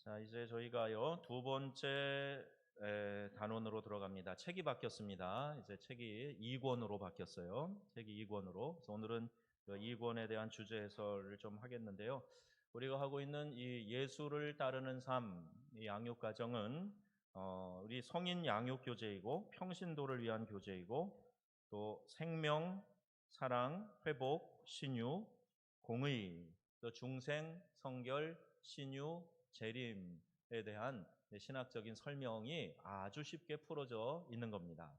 자, 이제 저희가요, 두 번째 단원으로 들어갑니다. 책이 바뀌었습니다. 이제 책이 2권으로 바뀌었어요. 책이 2권으로. 그래서 오늘은 그 2권에 대한 주제 해설을 좀 하겠는데요. 우리가 하고 있는 이 예수를 따르는 삶, 이 양육 과정은 우리 성인 양육 교재이고 평신도를 위한 교재이고 또 생명, 사랑, 회복, 신유, 공의, 또 중생, 성결, 신유, 재림에 대한 신학적인 설명이 아주 쉽게 풀어져 있는 겁니다.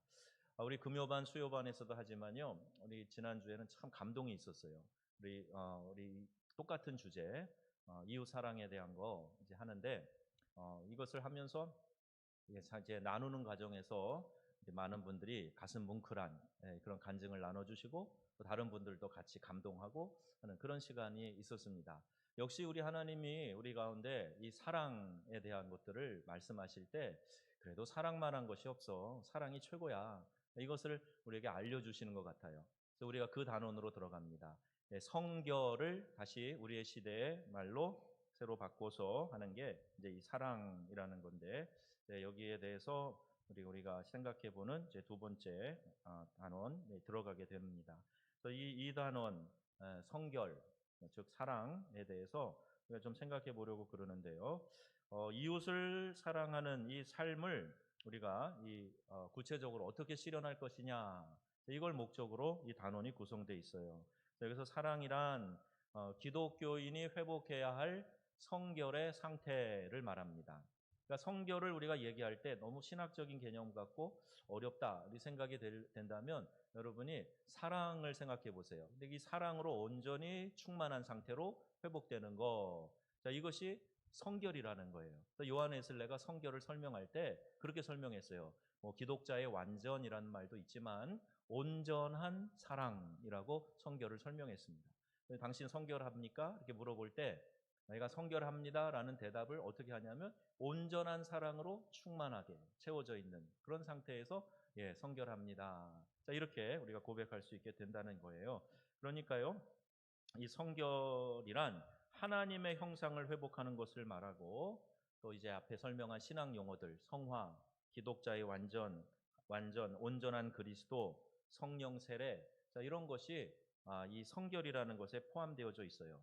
우리 금요반, 수요반에서도 하지만요, 우리 지난주에는 참 감동이 있었어요. 우리 똑같은 주제, 이웃 사랑에 대한 거 이제 하는데, 이것을 하면서 이제 나누는 과정에서 이제 많은 분들이 가슴 뭉클한 그런 간증을 나눠주시고 또 다른 분들도 같이 감동하고 하는 그런 시간이 있었습니다. 역시 우리 하나님이 우리 가운데 이 사랑에 대한 것들을 말씀하실 때 그래도 사랑만한 것이 없어. 사랑이 최고야. 이것을 우리에게 알려주시는 것 같아요. 그래서 우리가 그 단원으로 들어갑니다. 성결을 다시 우리의 시대의 말로 새로 바꿔서 하는 게 이제 이 사랑이라는 건데 여기에 대해서 우리가 생각해 보는 이제 두 번째 단원 들어가게 됩니다. 그래서 이 단원 성결 즉 사랑에 대해서 우리가 좀 생각해 보려고 그러는데요. 이웃을 사랑하는 이 삶을 우리가 구체적으로 어떻게 실현할 것이냐 이걸 목적으로 이 단원이 구성되어 있어요. 그래서 사랑이란 기독교인이 회복해야 할 성결의 상태를 말합니다. 그러니까 성결을 우리가 얘기할 때 너무 신학적인 개념 같고 어렵다 이 생각이 된다면 여러분이 사랑을 생각해 보세요. 근데 이 사랑으로 온전히 충만한 상태로 회복되는 거, 자 이것이 성결이라는 거예요. 요한 웨슬레가 성결을 설명할 때 그렇게 설명했어요. 기독자의 완전이라는 말도 있지만 온전한 사랑이라고 성결을 설명했습니다. 당신 성결합니까? 이렇게 물어볼 때 내가 성결합니다라는 대답을 어떻게 하냐면 온전한 사랑으로 충만하게 채워져 있는 그런 상태에서 성결합니다. 자, 이렇게 우리가 고백할 수 있게 된다는 거예요. 그러니까요, 이 성결이란 하나님의 형상을 회복하는 것을 말하고 또 이제 앞에 설명한 신학 용어들, 성화, 기독자의 온전한 그리스도, 성령 세례, 자, 이런 것이 이 성결이라는 것에 포함되어져 있어요.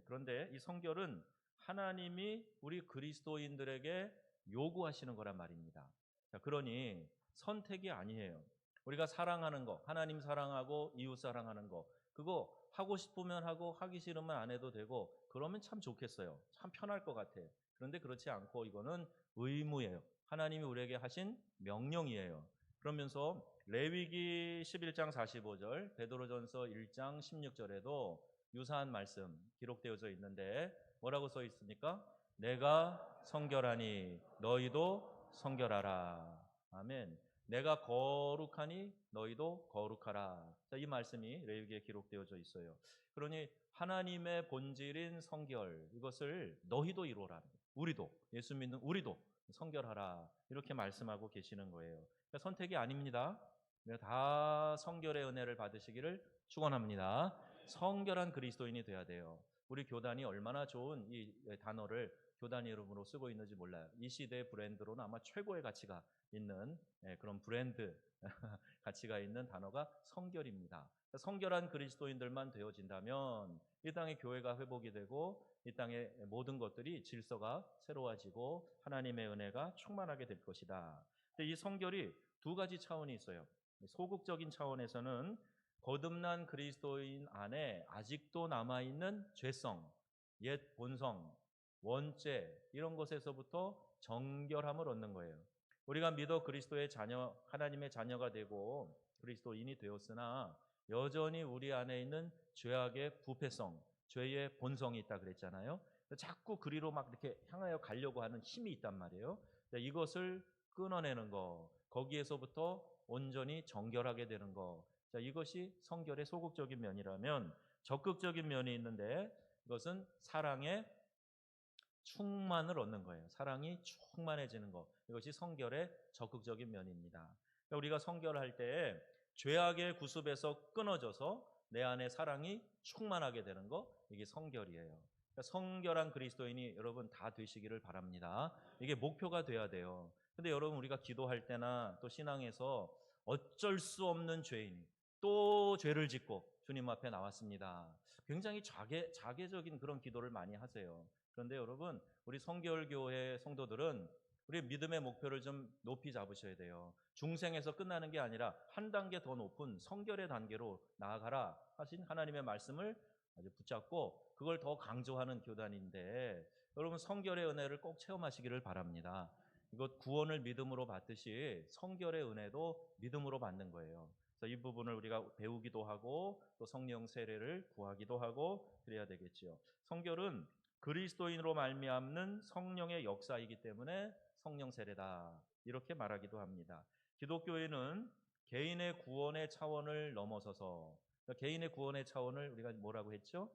그런데 이 성결은 하나님이 우리 그리스도인들에게 요구하시는 거란 말입니다. 자, 그러니 선택이 아니에요. 우리가 사랑하는 거, 하나님 사랑하고 이웃 사랑하는 거, 그거 하고 싶으면 하고 하기 싫으면 안 해도 되고 그러면 참 좋겠어요. 참 편할 것 같아. 그런데 그렇지 않고 이거는 의무예요. 하나님이 우리에게 하신 명령이에요. 그러면서 레위기 11장 45절, 베드로전서 1장 16절에도 유사한 말씀 기록되어져 있는데 뭐라고 써 있습니까? 내가 성결하니 너희도 성결하라. 아멘. 내가 거룩하니 너희도 거룩하라. 자, 이 말씀이 레위기에 기록되어져 있어요. 그러니 하나님의 본질인 성결 이것을 너희도 이루어라. 우리도 예수 믿는 우리도 성결하라. 이렇게 말씀하고 계시는 거예요. 그러니까 선택이 아닙니다. 다 성결의 은혜를 받으시기를 축원합니다. 성결한 그리스도인이 돼야 돼요. 우리 교단이 얼마나 좋은 이 단어를 교단 이름으로 쓰고 있는지 몰라요. 이 시대의 브랜드로는 아마 최고의 가치가 있는 그런 브랜드 가치가 있는 단어가 성결입니다. 성결한 그리스도인들만 되어진다면 이 땅의 교회가 회복이 되고 이 땅의 모든 것들이 질서가 새로워지고 하나님의 은혜가 충만하게 될 것이다. 근데 이 성결이 두 가지 차원이 있어요. 소극적인 차원에서는 거듭난 그리스도인 안에 아직도 남아있는 죄성, 옛 본성, 원죄 이런 것에서부터 정결함을 얻는 거예요. 우리가 믿어 그리스도의 자녀, 하나님의 자녀가 되고 그리스도인이 되었으나 여전히 우리 안에 있는 죄악의 부패성, 죄의 본성이 있다 그랬잖아요. 자꾸 그리로 막 이렇게 향하여 가려고 하는 힘이 있단 말이에요. 이것을 끊어내는 거, 거기에서부터 온전히 정결하게 되는 거. 자, 이것이 성결의 소극적인 면이라면 적극적인 면이 있는데 이것은 사랑의 충만을 얻는 거예요. 사랑이 충만해지는 것. 이것이 성결의 적극적인 면입니다. 그러니까 우리가 성결할 때 죄악의 구습에서 끊어져서 내 안에 사랑이 충만하게 되는 것, 이게 성결이에요. 그러니까 성결한 그리스도인이 여러분 다 되시기를 바랍니다. 이게 목표가 돼야 돼요. 근데 여러분 우리가 기도할 때나 또 신앙에서 어쩔 수 없는 죄인 또 죄를 짓고 주님 앞에 나왔습니다. 굉장히 자개적인 그런 기도를 많이 하세요. 그런데 여러분 우리 성결교회 성도들은 우리 믿음의 목표를 좀 높이 잡으셔야 돼요. 중생에서 끝나는 게 아니라 한 단계 더 높은 성결의 단계로 나아가라 하신 하나님의 말씀을 아주 붙잡고 그걸 더 강조하는 교단인데 여러분 성결의 은혜를 꼭 체험하시기를 바랍니다. 이것 구원을 믿음으로 받듯이 성결의 은혜도 믿음으로 받는 거예요. 그래서 이 부분을 우리가 배우기도 하고 또 성령 세례를 구하기도 하고 그래야 되겠지요. 성결은 그리스도인으로 말미암는 성령의 역사이기 때문에 성령 세례다 이렇게 말하기도 합니다. 기독교인은 개인의 구원의 차원을 넘어서서 개인의 구원의 차원을 우리가 뭐라고 했죠?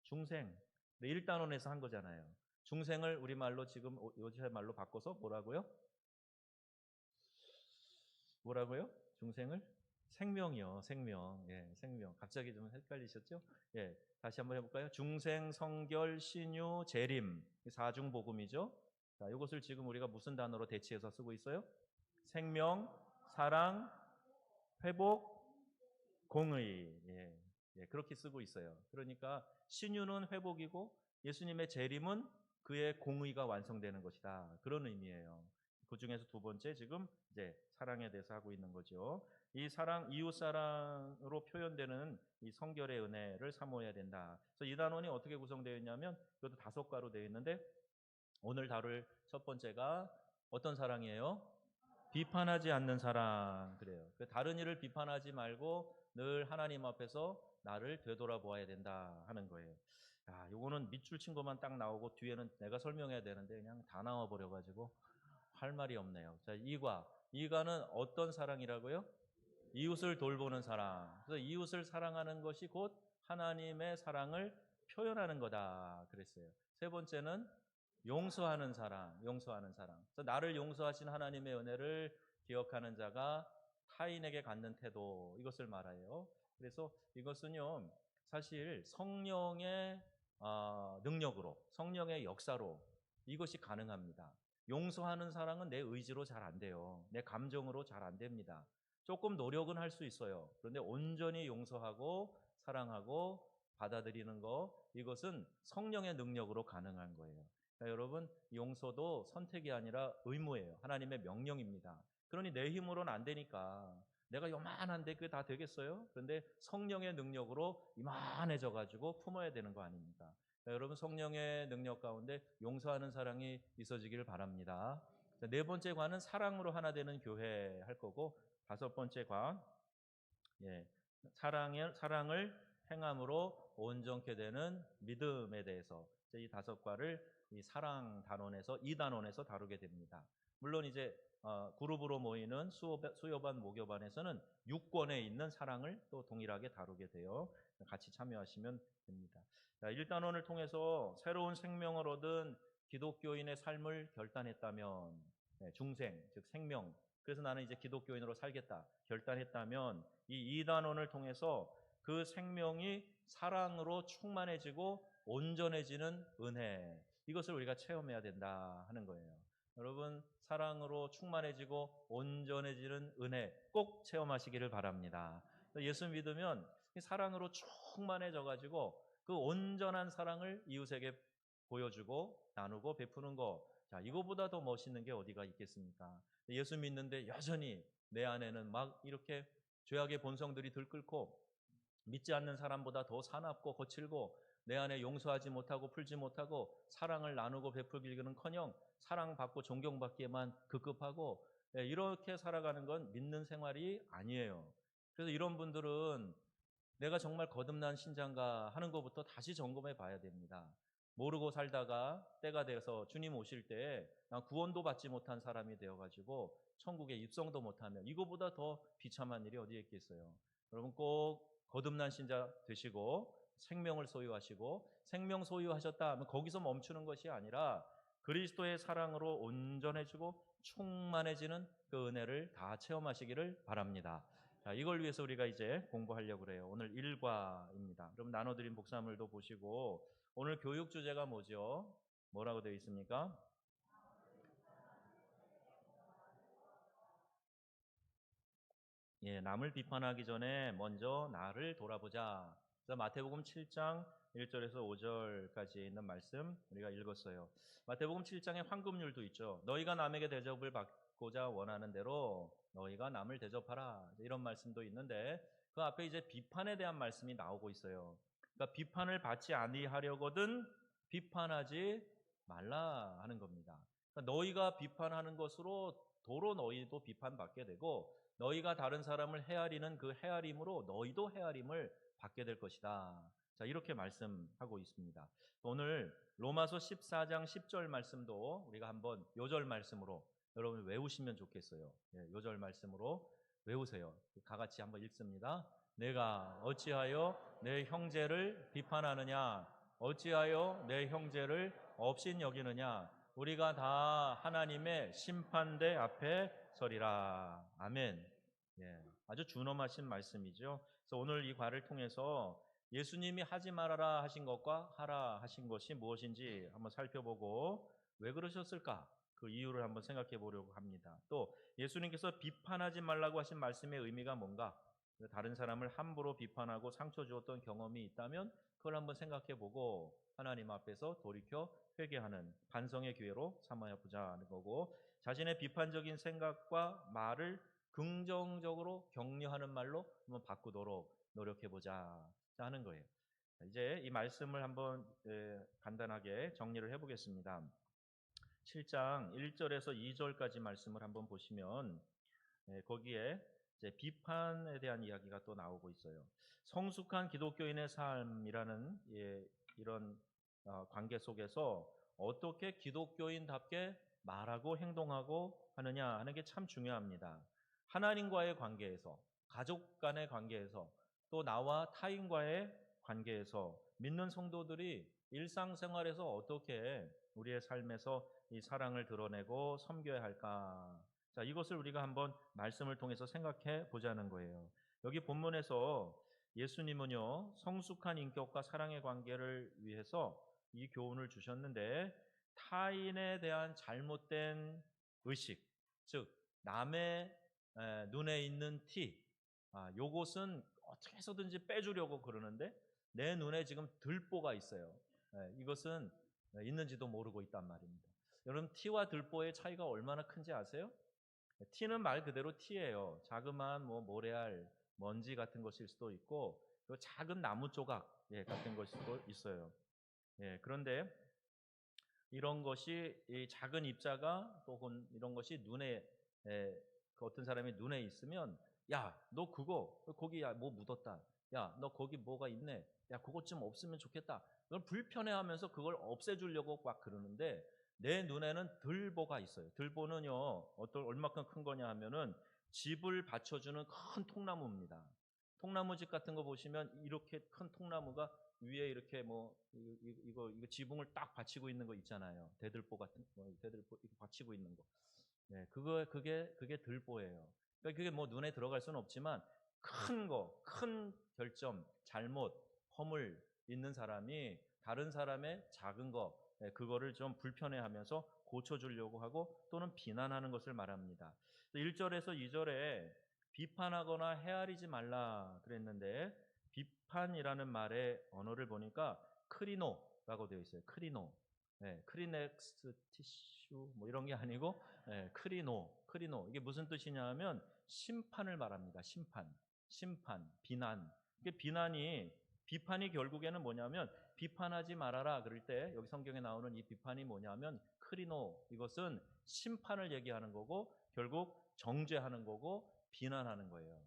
중생. 1단원에서 한 거잖아요. 중생을 우리말로 지금 요새 말로 바꿔서 뭐라고요? 뭐라고요? 중생을? 생명이요. 생명. 예, 생명. 갑자기 좀 헷갈리셨죠? 예, 다시 한번 해볼까요? 중생, 성결, 신유, 재림. 사중 복음이죠. 자, 이것을 지금 우리가 무슨 단어로 대치해서 쓰고 있어요? 생명, 사랑, 회복, 공의. 예, 예, 그렇게 쓰고 있어요. 그러니까 신유는 회복이고 예수님의 재림은 그의 공의가 완성되는 것이다. 그런 의미예요. 그 중에서 두 번째 지금 이제 사랑에 대해서 하고 있는 거죠. 이 사랑, 이웃 사랑으로 표현되는 이 성결의 은혜를 사모해야 된다. 그래서 이 단원이 어떻게 구성되어 있냐면 이것도 5가로 되어 있는데 오늘 다룰 첫 번째가 어떤 사랑이에요? 비판하지 않는 사랑. 그래요. 다른 일을 비판하지 말고 늘 하나님 앞에서 나를 되돌아보아야 된다 하는 거예요. 야, 요거는 밑줄 친 것만 딱 나오고 뒤에는 내가 설명해야 되는데 그냥 다 나와 버려 가지고 할 말이 없네요. 자, 이가는 어떤 사랑이라고요? 이웃을 돌보는 사랑. 그래서 이웃을 사랑하는 것이 곧 하나님의 사랑을 표현하는 거다 그랬어요. 세 번째는 용서하는 사랑, 용서하는 사랑. 그래서 나를 용서하신 하나님의 은혜를 기억하는 자가 타인에게 갖는 태도, 이것을 말해요. 그래서 이것은요, 사실 성령의 능력으로, 성령의 역사로 이것이 가능합니다. 용서하는 사랑은 내 의지로 잘 안 돼요. 내 감정으로 잘 안 됩니다. 조금 노력은 할 수 있어요. 그런데 온전히 용서하고 사랑하고 받아들이는 거, 이것은 성령의 능력으로 가능한 거예요. 그러니까 여러분, 용서도 선택이 아니라 의무예요. 하나님의 명령입니다. 그러니 내 힘으로는 안 되니까 내가 요만한데 그게 다 되겠어요? 그런데 성령의 능력으로 이만해져 가지고 품어야 되는 거 아닙니까? 그러니까 여러분 성령의 능력 가운데 용서하는 사랑이 있어지기를 바랍니다. 자, 네 번째 과는 사랑으로 하나 되는 교회 할 거고 5번째 과 예, 사랑을 행함으로 온전케 되는 믿음에 대해서 이 5과를 이 사랑 단원에서 2단원에서 다루게 됩니다. 물론 이제 그룹으로 모이는 수요반 목요반에서는 6권에 있는 사랑을 또 동일하게 다루게 돼요. 같이 참여하시면 됩니다. 자, 1단원을 통해서 새로운 생명을 얻은 기독교인의 삶을 결단했다면 중생, 즉 생명, 그래서 나는 이제 기독교인으로 살겠다 결단했다면 이 2단원을 통해서 그 생명이 사랑으로 충만해지고 온전해지는 은혜, 이것을 우리가 체험해야 된다 하는 거예요. 여러분 사랑으로 충만해지고 온전해지는 은혜 꼭 체험하시기를 바랍니다. 예수 믿으면 사랑으로 충만해져 가지고 그 온전한 사랑을 이웃에게 보여주고 나누고 베푸는 거, 자, 이거보다 더 멋있는 게 어디가 있겠습니까? 예수 믿는데 여전히 내 안에는 막 이렇게 죄악의 본성들이 들끓고 믿지 않는 사람보다 더 사납고 거칠고 내 안에 용서하지 못하고 풀지 못하고 사랑을 나누고 베풀기는커녕 사랑받고 존경받기에만 급급하고 이렇게 살아가는 건 믿는 생활이 아니에요. 그래서 이런 분들은 내가 정말 거듭난 신자인가 하는 것부터 다시 점검해 봐야 됩니다. 모르고 살다가 때가 돼서 주님 오실 때 난 구원도 받지 못한 사람이 되어가지고 천국에 입성도 못하면 이거보다 더 비참한 일이 어디에 있겠어요. 여러분 꼭 거듭난 신자 되시고 생명을 소유하시고 생명 소유하셨다 하면 거기서 멈추는 것이 아니라 그리스도의 사랑으로 온전해지고 충만해지는 그 은혜를 다 체험하시기를 바랍니다. 자, 이걸 위해서 우리가 이제 공부하려고 그래요. 오늘 1과입니다. 그럼 나눠드린 복사물도 보시고 오늘 교육 주제가 뭐죠? 뭐라고 되어 있습니까? 예, 남을 비판하기 전에 먼저 나를 돌아보자. 그래서 마태복음 7장 1절에서 5절까지 있는 말씀 우리가 읽었어요. 마태복음 7장에 황금률도 있죠. 너희가 남에게 대접을 받고자 원하는 대로 너희가 남을 대접하라. 이런 말씀도 있는데 그 앞에 이제 비판에 대한 말씀이 나오고 있어요. 그러니까 비판을 받지 아니하려거든 비판하지 말라 하는 겁니다. 그러니까 너희가 비판하는 것으로 도로 너희도 비판받게 되고 너희가 다른 사람을 헤아리는 그 헤아림으로 너희도 헤아림을 받게 될 것이다. 자, 이렇게 말씀하고 있습니다. 오늘 로마서 14장 10절 말씀도 우리가 한번 요절 말씀으로 여러분 외우시면 좋겠어요. 예, 요절 말씀으로 외우세요. 다 같이 한번 읽습니다. 내가 어찌하여 내 형제를 비판하느냐? 어찌하여 내 형제를 업신 여기느냐? 우리가 다 하나님의 심판대 앞에 서리라. 아멘. 예, 아주 준엄하신 말씀이죠. 그래서 오늘 이 과를 통해서 예수님이 하지 말아라 하신 것과 하라 하신 것이 무엇인지 한번 살펴보고 왜 그러셨을까? 그 이유를 한번 생각해 보려고 합니다. 또 예수님께서 비판하지 말라고 하신 말씀의 의미가 뭔가? 다른 사람을 함부로 비판하고 상처 주었던 경험이 있다면 그걸 한번 생각해 보고 하나님 앞에서 돌이켜 회개하는 반성의 기회로 삼아야 보자는 거고, 자신의 비판적인 생각과 말을 긍정적으로 격려하는 말로 한번 바꾸도록 노력해 보자 하는 거예요. 이제 이 말씀을 한번 간단하게 정리를 해 보겠습니다. 7장 1절에서 2절까지 말씀을 한번 보시면 거기에 이제 비판에 대한 이야기가 또 나오고 있어요. 성숙한 기독교인의 삶이라는 이런 관계 속에서 어떻게 기독교인답게 말하고 행동하고 하느냐 하는 게 참 중요합니다. 하나님과의 관계에서, 가족 간의 관계에서, 또 나와 타인과의 관계에서 믿는 성도들이 일상생활에서 어떻게 우리의 삶에서 이 사랑을 드러내고 섬겨야 할까? 자, 이것을 우리가 한번 말씀을 통해서 생각해 보자는 거예요. 여기 본문에서 예수님은요, 성숙한 인격과 사랑의 관계를 위해서 이 교훈을 주셨는데, 타인에 대한 잘못된 의식, 즉 남의 눈에 있는 티, 요것은 어떻게 해서든지 빼주려고 그러는데 내 눈에 지금 들보가 있어요. 이것은 있는지도 모르고 있단 말입니다. 여러분, 티와 들보의 차이가 얼마나 큰지 아세요? 티는 말 그대로 티예요. 자그마한 뭐 모래알, 먼지 같은 것일 수도 있고, 또 작은 나무 조각 같은 것일 수도 있어요. 그런데 이런 것이 이 작은 입자가 또는 이런 것이 눈에 그 어떤 사람의 눈에 있으면, 야, 너 그거 거기 뭐 묻었다. 야, 너 거기 뭐가 있네. 야, 그것 좀 없으면 좋겠다. 그걸 불편해하면서 그걸 없애주려고 막 그러는데 내 눈에는 들보가 있어요. 들보는요, 얼마큼 큰 거냐 하면은 집을 받쳐주는 큰 통나무입니다. 통나무집 같은 거 보시면 이렇게 큰 통나무가 위에 이렇게 뭐 이거 지붕을 딱 받치고 있는 거 있잖아요. 대들보 같은 대들보 이렇게 받치고 있는 거. 그게 들보예요. 그러니까 그게 뭐 눈에 들어갈 수는 없지만 큰 거, 큰 결점, 잘못, 허물 있는 사람이 다른 사람의 작은 거, 그거를 좀 불편해하면서 고쳐주려고 하고 또는 비난하는 것을 말합니다. 1절에서 2절에 비판하거나 헤아리지 말라 그랬는데 비판이라는 말의 언어를 보니까 크리노라고 되어 있어요. 크리노. 크리넥스 티슈 뭐 이런 게 아니고 크리노. 이게 무슨 뜻이냐 하면 심판을 말합니다. 심판, 비난. 이게 비판이 결국에는 뭐냐면 비판하지 말아라 그럴 때 여기 성경에 나오는 이 비판이 뭐냐면 크리노, 이것은 심판을 얘기하는 거고 결국 정죄하는 거고 비난하는 거예요.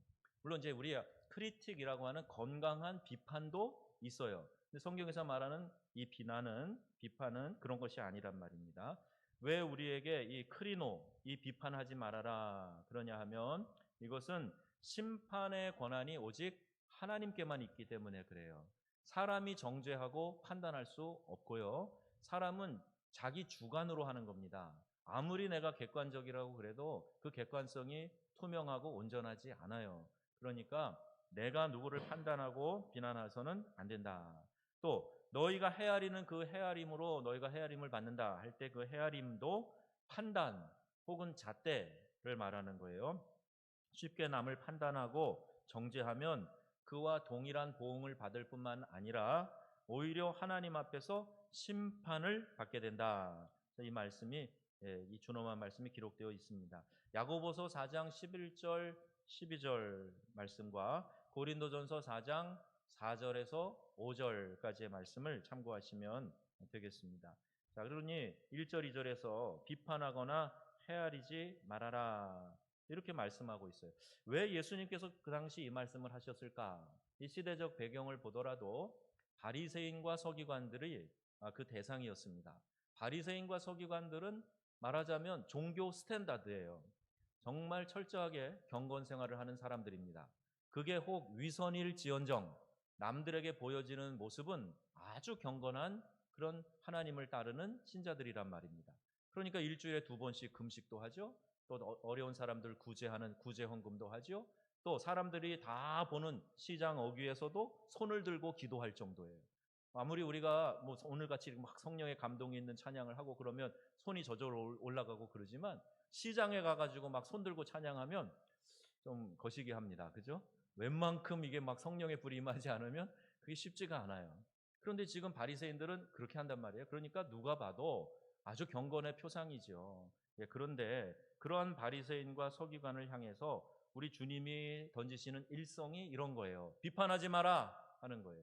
물론 이제 우리 크리틱이라고 하는 건강한 비판도 있어요. 근데 성경에서 말하는 이 비판은 그런 것이 아니란 말입니다. 왜 우리에게 이 크리노, 이 비판하지 말아라 그러냐 하면 이것은 심판의 권한이 오직 하나님께만 있기 때문에 그래요. 사람이 정죄하고 판단할 수 없고요. 사람은 자기 주관으로 하는 겁니다. 아무리 내가 객관적이라고 그래도 그 객관성이 투명하고 온전하지 않아요. 그러니까 내가 누구를 판단하고 비난해서는 안 된다. 또 너희가 헤아리는 그 헤아림으로 너희가 헤아림을 받는다 할 때 그 헤아림도 판단 혹은 잣대를 말하는 거예요. 쉽게 남을 판단하고 정죄하면 그와 동일한 보응을 받을 뿐만 아니라 오히려 하나님 앞에서 심판을 받게 된다. 이 말씀이 이 준엄한 말씀이 기록되어 있습니다. 야고보서 4장 11절 12절 말씀과 고린도전서 4장 4절에서 5절까지의 말씀을 참고하시면 되겠습니다. 자, 그러니 1절 2절에서 비판하거나 헤아리지 말아라. 이렇게 말씀하고 있어요. 왜 예수님께서 그 당시 이 말씀을 하셨을까? 이 시대적 배경을 보더라도 바리새인과 서기관들이 그 대상이었습니다. 바리새인과 서기관들은 말하자면 종교 스탠다드예요. 정말 철저하게 경건 생활을 하는 사람들입니다. 그게 혹 위선일지언정 남들에게 보여지는 모습은 아주 경건한 그런 하나님을 따르는 신자들이란 말입니다. 그러니까 일주일에 2번씩 금식도 하죠. 또 어려운 사람들 구제하는 구제 헌금도 하죠. 또 사람들이 다 보는 시장 어귀에서도 손을 들고 기도할 정도예요. 아무리 우리가 뭐 오늘같이 막 성령의 감동이 있는 찬양을 하고 그러면 손이 저절로 올라가고 그러지만 시장에 가가지고 막 손 들고 찬양하면 좀 거시기 합니다. 그죠? 웬만큼 이게 막 성령의 불이 임하지 않으면 그게 쉽지가 않아요. 그런데 지금 바리새인들은 그렇게 한단 말이에요. 그러니까 누가 봐도 아주 경건의 표상이죠. 그런데 그러한 바리새인과 서기관을 향해서 우리 주님이 던지시는 일성이 이런 거예요. 비판하지 마라 하는 거예요.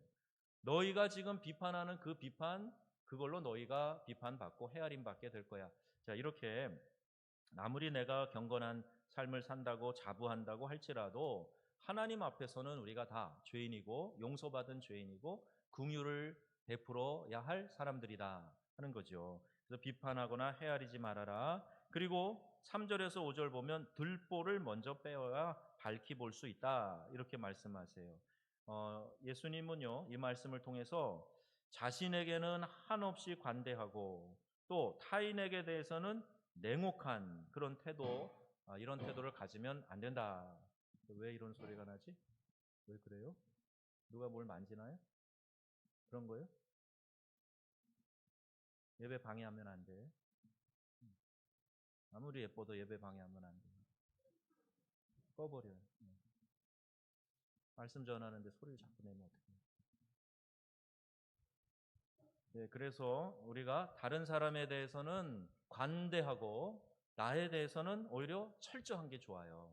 너희가 지금 비판하는 그 비판, 그걸로 너희가 비판받고 헤아림 받게 될 거야. 자, 이렇게 아무리 내가 경건한 삶을 산다고 자부한다고 할지라도 하나님 앞에서는 우리가 다 죄인이고 용서받은 죄인이고 긍휼을 베풀어야 할 사람들이다 하는 거죠. 그래서 비판하거나 헤아리지 말아라. 그리고 3절에서 5절 보면 들보를 먼저 빼어야 밝히 볼 수 있다 이렇게 말씀하세요. 예수님은요 이 말씀을 통해서 자신에게는 한없이 관대하고 또 타인에게 대해서는 냉혹한 그런 태도, 이런 태도를 가지면 안 된다. 왜 이런 소리가 나지? 왜 그래요? 누가 뭘 만지나요? 그런 거요? 예배 방해하면 안 돼. 아무리 예뻐도 예배 방해하면 안 돼. 꺼버려요. 말씀 전하는데 소리를 자꾸 내면 어떡해요? 네, 그래서 우리가 다른 사람에 대해서는 관대하고 나에 대해서는 오히려 철저한 게 좋아요.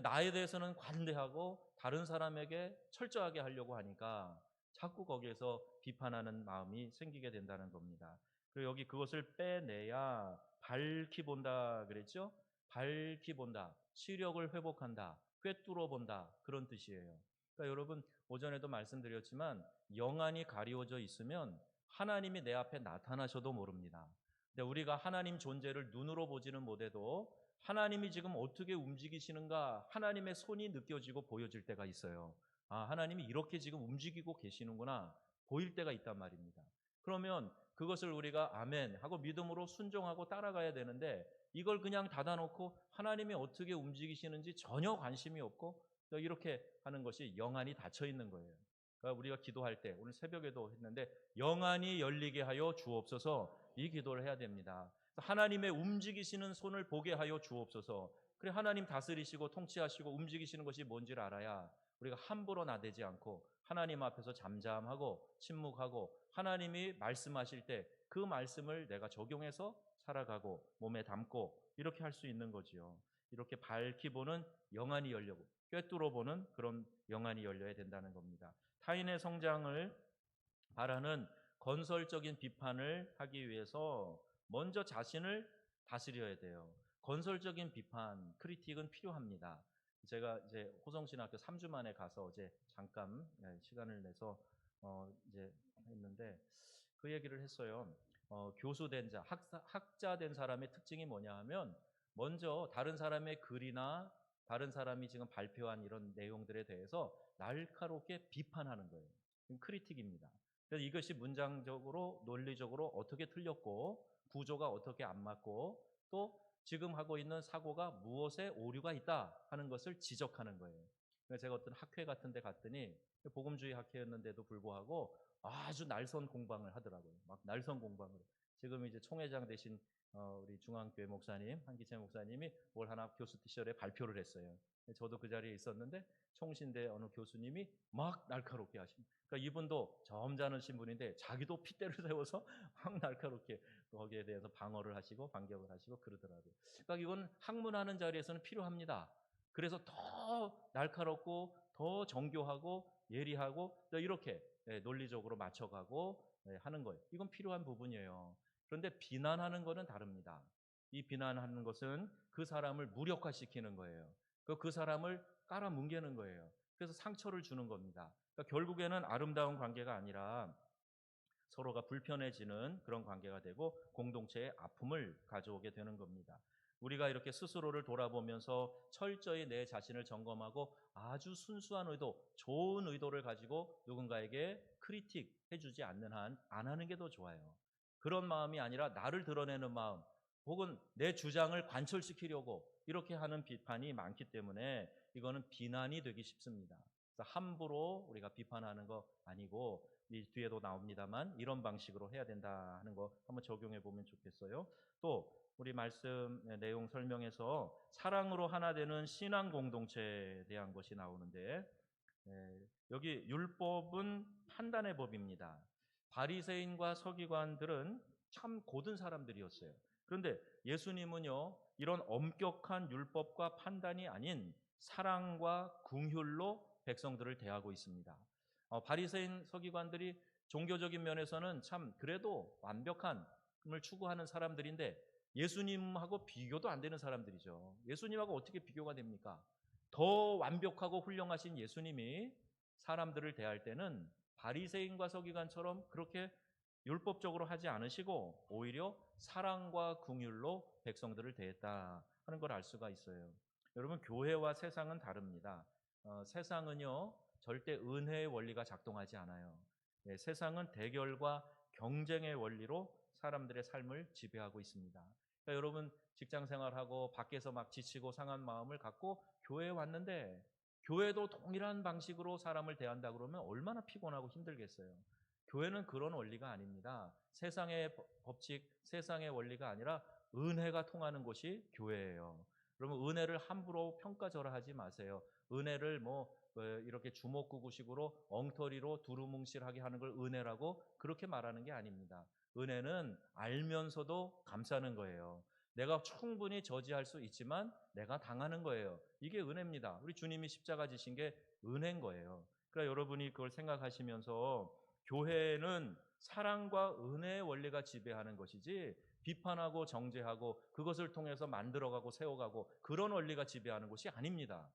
나에 대해서는 관대하고 다른 사람에게 철저하게 하려고 하니까 자꾸 거기에서 비판하는 마음이 생기게 된다는 겁니다. 그리고 여기 그것을 빼내야 밝히 본다 그랬죠? 밝히 본다, 시력을 회복한다, 꿰뚫어 본다 그런 뜻이에요. 그러니까 여러분 오전에도 말씀드렸지만 영안이 가리워져 있으면 하나님이 내 앞에 나타나셔도 모릅니다. 근데 우리가 하나님 존재를 눈으로 보지는 못해도 하나님이 지금 어떻게 움직이시는가 하나님의 손이 느껴지고 보여질 때가 있어요. 아, 하나님이 이렇게 지금 움직이고 계시는구나 보일 때가 있단 말입니다. 그러면 그것을 우리가 아멘 하고 믿음으로 순종하고 따라가야 되는데 이걸 그냥 닫아놓고 하나님이 어떻게 움직이시는지 전혀 관심이 없고 이렇게 하는 것이 영안이 닫혀 있는 거예요. 그러니까 우리가 기도할 때 오늘 새벽에도 했는데 영안이 열리게 하여 주옵소서 이 기도를 해야 됩니다. 하나님의 움직이시는 손을 보게 하여 주옵소서. 그래 하나님 다스리시고 통치하시고 움직이시는 것이 뭔지를 알아야 우리가 함부로 나대지 않고 하나님 앞에서 잠잠하고 침묵하고 하나님이 말씀하실 때 그 말씀을 내가 적용해서 살아가고 몸에 담고 이렇게 할 수 있는 거지요. 이렇게 밝히 보는 영안이 열려고 꿰뚫어 보는 그런 영안이 열려야 된다는 겁니다. 타인의 성장을 바라는 건설적인 비판을 하기 위해서 먼저 자신을 다스려야 돼요. 건설적인 비판, 크리틱은 필요합니다. 제가 이제 호성신학교 3주 만에 가서 어제 잠깐 시간을 내서 이제 했는데 그 얘기를 했어요. 교수 된 자, 학자 된 사람의 특징이 뭐냐 하면 먼저 다른 사람의 글이나 다른 사람이 지금 발표한 이런 내용들에 대해서 날카롭게 비판하는 거예요. 크리틱입니다. 그래서 이것이 문장적으로 논리적으로 어떻게 틀렸고 구조가 어떻게 안 맞고 또 지금 하고 있는 사고가 무엇에 오류가 있다 하는 것을 지적하는 거예요. 그래서 제가 어떤 학회 같은 데 갔더니 복음주의 학회였는데도 불구하고 아주 날선 공방을 하더라고요. 막 날선 공방을. 지금 이제 총회장 되신 우리 중앙교회 목사님, 한기채 목사님이 뭘 하나 교수 시절에 발표를 했어요. 저도 그 자리에 있었는데 총신대 어느 교수님이 막 날카롭게 하십니다. 그러니까 이분도 점잖으신 분인데 자기도 핏대를 세워서 막 날카롭게 거기에 대해서 방어를 하시고 반격을 하시고 그러더라고요. 그러니까 이건 학문하는 자리에서는 필요합니다. 그래서 더 날카롭고 더 정교하고 예리하고 이렇게 논리적으로 맞춰가고 하는 거예요. 이건 필요한 부분이에요. 그런데 비난하는 것은 다릅니다. 이 비난하는 것은 그 사람을 무력화시키는 거예요. 그 사람을 깔아뭉개는 거예요. 그래서 상처를 주는 겁니다. 그러니까 결국에는 아름다운 관계가 아니라 서로가 불편해지는 그런 관계가 되고 공동체의 아픔을 가져오게 되는 겁니다. 우리가 이렇게 스스로를 돌아보면서 철저히 내 자신을 점검하고 아주 순수한 의도, 좋은 의도를 가지고 누군가에게 크리틱 해주지 않는 한 안 하는 게 더 좋아요. 그런 마음이 아니라 나를 드러내는 마음, 혹은 내 주장을 관철시키려고 이렇게 하는 비판이 많기 때문에 이거는 비난이 되기 쉽습니다. 그래서 함부로 우리가 비판하는 거 아니고 이 뒤에도 나옵니다만 이런 방식으로 해야 된다 하는 거 한번 적용해 보면 좋겠어요. 또 우리 말씀 내용 설명에서 사랑으로 하나 되는 신앙 공동체에 대한 것이 나오는데 여기 율법은 판단의 법입니다. 바리새인과 서기관들은 참 고든 사람들이었어요. 그런데 예수님은요, 이런 엄격한 율법과 판단이 아닌 사랑과 긍휼로 백성들을 대하고 있습니다. 바리새인 서기관들이 종교적인 면에서는 참 그래도 완벽함을 추구하는 사람들인데 예수님하고 비교도 안 되는 사람들이죠. 예수님하고 어떻게 비교가 됩니까? 더 완벽하고 훌륭하신 예수님이 사람들을 대할 때는 바리새인과 서기관처럼 그렇게 율법적으로 하지 않으시고 오히려 사랑과 긍휼로 백성들을 대했다 하는 걸 알 수가 있어요. 여러분, 교회와 세상은 다릅니다. 세상은요 절대 은혜의 원리가 작동하지 않아요. 세상은 대결과 경쟁의 원리로 사람들의 삶을 지배하고 있습니다. 그러니까 여러분 직장 생활하고 밖에서 막 지치고 상한 마음을 갖고 교회에 왔는데 교회도 동일한 방식으로 사람을 대한다 그러면 얼마나 피곤하고 힘들겠어요. 교회는 그런 원리가 아닙니다. 세상의 법칙, 세상의 원리가 아니라 은혜가 통하는 곳이 교회예요. 그러면 은혜를 함부로 평가절하하지 마세요. 은혜를 이렇게 주먹구구식으로 엉터리로 두루뭉실하게 하는 걸 은혜라고 그렇게 말하는 게 아닙니다. 은혜는 알면서도 감싸는 거예요. 내가 충분히 저지할 수 있지만 내가 당하는 거예요. 이게 은혜입니다. 우리 주님이 십자가 지신 게 은혜인 거예요. 그러니까 여러분이 그걸 생각하시면서 교회는 사랑과 은혜의 원리가 지배하는 것이지 비판하고 정죄하고 그것을 통해서 만들어가고 세워가고 그런 원리가 지배하는 것이 아닙니다.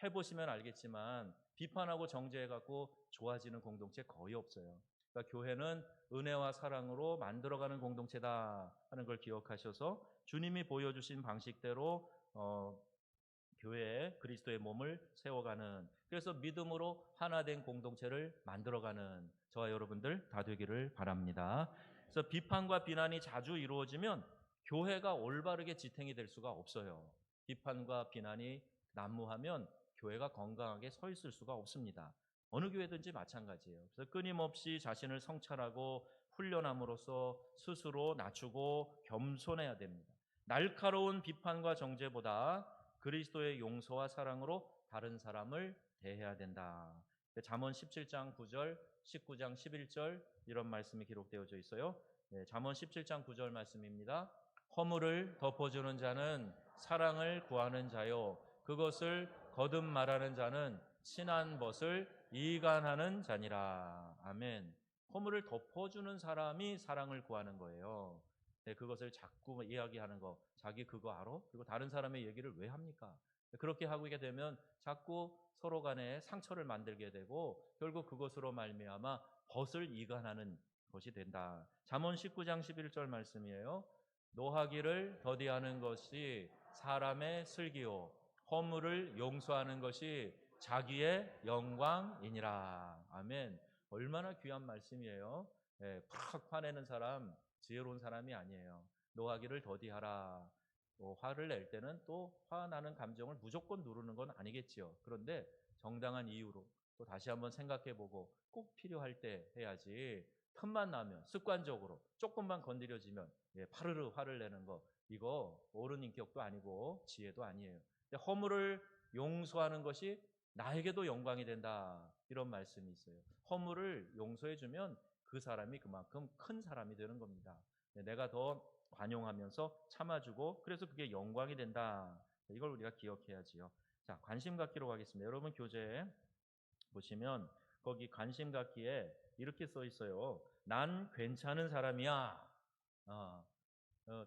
해보시면 알겠지만 비판하고 정죄해갖고 좋아지는 공동체 거의 없어요. 그러니까 교회는 은혜와 사랑으로 만들어가는 공동체다 하는 걸 기억하셔서 주님이 보여주신 방식대로 교회에 그리스도의 몸을 세워가는, 그래서 믿음으로 하나 된 공동체를 만들어가는 저와 여러분들 다 되기를 바랍니다. 그래서 비판과 비난이 자주 이루어지면 교회가 올바르게 지탱이 될 수가 없어요. 비판과 비난이 난무하면 교회가 건강하게 서 있을 수가 없습니다. 어느 교회든지 마찬가지예요. 그래서 끊임없이 자신을 성찰하고 훈련함으로써 스스로 낮추고 겸손해야 됩니다. 날카로운 비판과 정죄보다 그리스도의 용서와 사랑으로 다른 사람을 대해야 된다. 잠언 17장 9절, 19장 11절 이런 말씀이 기록되어져 있어요. 잠언 17장 9절 말씀입니다. 허물을 덮어주는 자는 사랑을 구하는 자요, 그것을 거듭 말하는 자는 친한 벗을 이간하는 자니라. 아멘. 허물을 덮어주는 사람이 사랑을 구하는 거예요. 그것을 자꾸 이야기하는 거, 자기 그거 알아? 그리고 다른 사람의 얘기를 왜 합니까? 그렇게 하게 되면 자꾸 서로 간에 상처를 만들게 되고 결국 그것으로 말미암아 벗을 이간하는 것이 된다. 잠언 19장 11절 말씀이에요. 노하기를 더디하는 것이 사람의 슬기요, 허물을 용서하는 것이 자기의 영광이니라. 아멘. 얼마나 귀한 말씀이에요. 팍 화내는 사람 지혜로운 사람이 아니에요. 노하기를 더디하라. 화를 낼 때는 또 화나는 감정을 무조건 누르는 건 아니겠지요. 그런데 정당한 이유로 또 다시 한번 생각해보고 꼭 필요할 때 해야지. 틈만 나면 습관적으로 조금만 건드려지면 파르르 화를 내는 거, 이거 옳은 인격도 아니고 지혜도 아니에요. 근데 허물을 용서하는 것이 나에게도 영광이 된다, 이런 말씀이 있어요. 허물을 용서해주면 그 사람이 그만큼 큰 사람이 되는 겁니다. 내가 더 관용하면서 참아주고, 그래서 그게 영광이 된다. 이걸 우리가 기억해야지요. 자, 관심 갖기로 가겠습니다. 여러분 교재 보시면 거기 관심 갖기에 이렇게 써 있어요. 난 괜찮은 사람이야.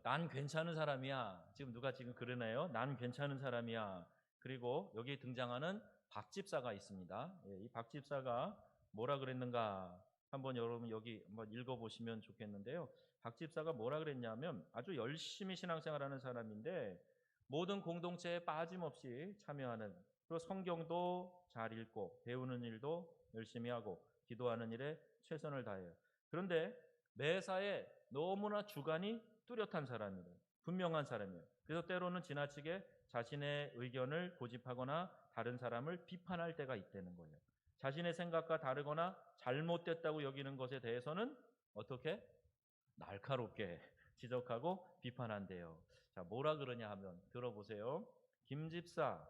난 괜찮은 사람이야. 지금 누가 지금 그러네요. 난 괜찮은 사람이야. 그리고 여기 등장하는 박 집사가 있습니다. 이 박 집사가 뭐라 그랬는가? 한번 여러분 여기 한번 읽어보시면 좋겠는데요. 박 집사가 뭐라 그랬냐면 아주 열심히 신앙생활하는 사람인데 모든 공동체에 빠짐없이 참여하는, 또 성경도 잘 읽고 배우는 일도 열심히 하고 기도하는 일에 최선을 다해요. 그런데 매사에 너무나 주관이 뚜렷한 사람이에요. 분명한 사람이에요. 그래서 때로는 지나치게 자신의 의견을 고집하거나 다른 사람을 비판할 때가 있다는 거예요. 자신의 생각과 다르거나 잘못됐다고 여기는 것에 대해서는 어떻게? 날카롭게 지적하고 비판한대요. 자, 뭐라 그러냐 하면 들어보세요. 김 집사,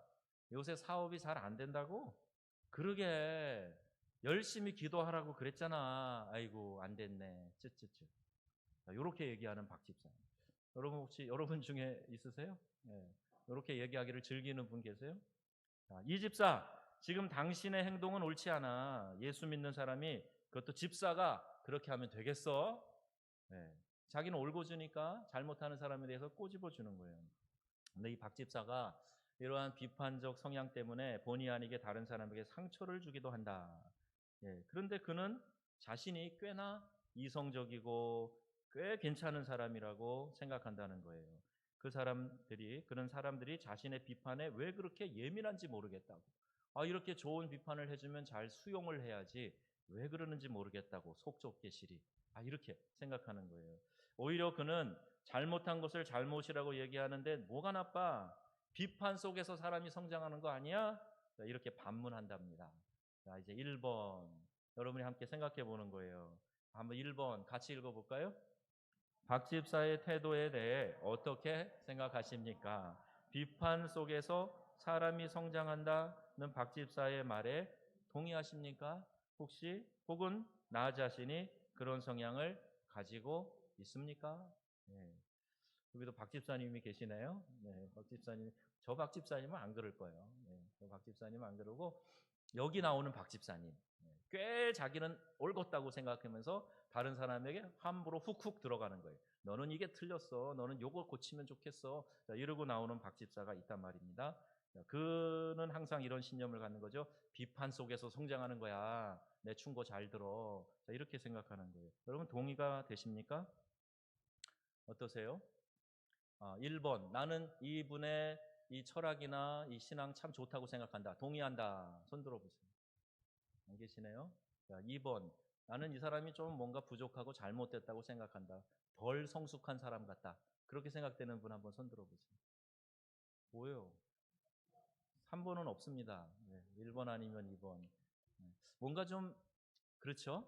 요새 사업이 잘 안 된다고? 그러게 열심히 기도하라고 그랬잖아. 아이고 안 됐네. 쯧쯧쯧. 이렇게 얘기하는 박 집사. 여러분 혹시 여러분 중에 있으세요? 이렇게 얘기하기를 즐기는 분 계세요? 자, 이 집사, 지금 당신의 행동은 옳지 않아. 예수 믿는 사람이, 그것도 집사가 그렇게 하면 되겠어? 네. 자기는 올고주니까 잘못하는 사람에 대해서 꼬집어 주는 거예요. 근데 이 박 집사가 이러한 비판적 성향 때문에 본의 아니게 다른 사람에게 상처를 주기도 한다. 그런데 그는 자신이 꽤나 이성적이고 꽤 괜찮은 사람이라고 생각한다는 거예요. 그런 사람들이 자신의 비판에 왜 그렇게 예민한지 모르겠다고. 이렇게 좋은 비판을 해주면 잘 수용을 해야지 왜 그러는지 모르겠다고 속 좁게 시리. 이렇게 생각하는 거예요. 오히려 그는 잘못한 것을 잘못이라고 얘기하는데 뭐가 나빠? 비판 속에서 사람이 성장하는 거 아니야? 이렇게 반문한답니다. 자, 이제 1번. 여러분이 함께 생각해 보는 거예요. 한번 1번 같이 읽어볼까요? 박 집사의 태도에 대해 어떻게 생각하십니까? 비판 속에서 사람이 성장한다는 박 집사의 말에 동의하십니까? 혹은 나 자신이 그런 성향을 가지고 있습니까? 네. 여기도 박 집사님이 계시네요. 네, 박 집사님, 저 박 집사님은 안 그럴 거예요. 네, 저 박 집사님은 안 그러고 여기 나오는 박 집사님, 꽤 자기는 옳았다고 생각하면서 다른 사람에게 함부로 훅훅 들어가는 거예요. 너는 이게 틀렸어. 너는 요걸 고치면 좋겠어. 자, 이러고 나오는 박 집사가 있단 말입니다. 자, 그는 항상 이런 신념을 갖는 거죠. 비판 속에서 성장하는 거야. 내 충고 잘 들어. 자, 이렇게 생각하는 거예요. 여러분 동의가 되십니까? 어떠세요? 1번, 나는 이분의 이 철학이나 이 신앙 참 좋다고 생각한다. 동의한다. 손 들어보세요. 안 계시네요. 자, 2번, 나는 이 사람이 좀 뭔가 부족하고 잘못됐다고 생각한다. 덜 성숙한 사람 같다. 그렇게 생각되는 분 한번 손 들어보세요. 뭐예요? 3번은 없습니다. 1번 아니면 2번. 뭔가 좀 그렇죠?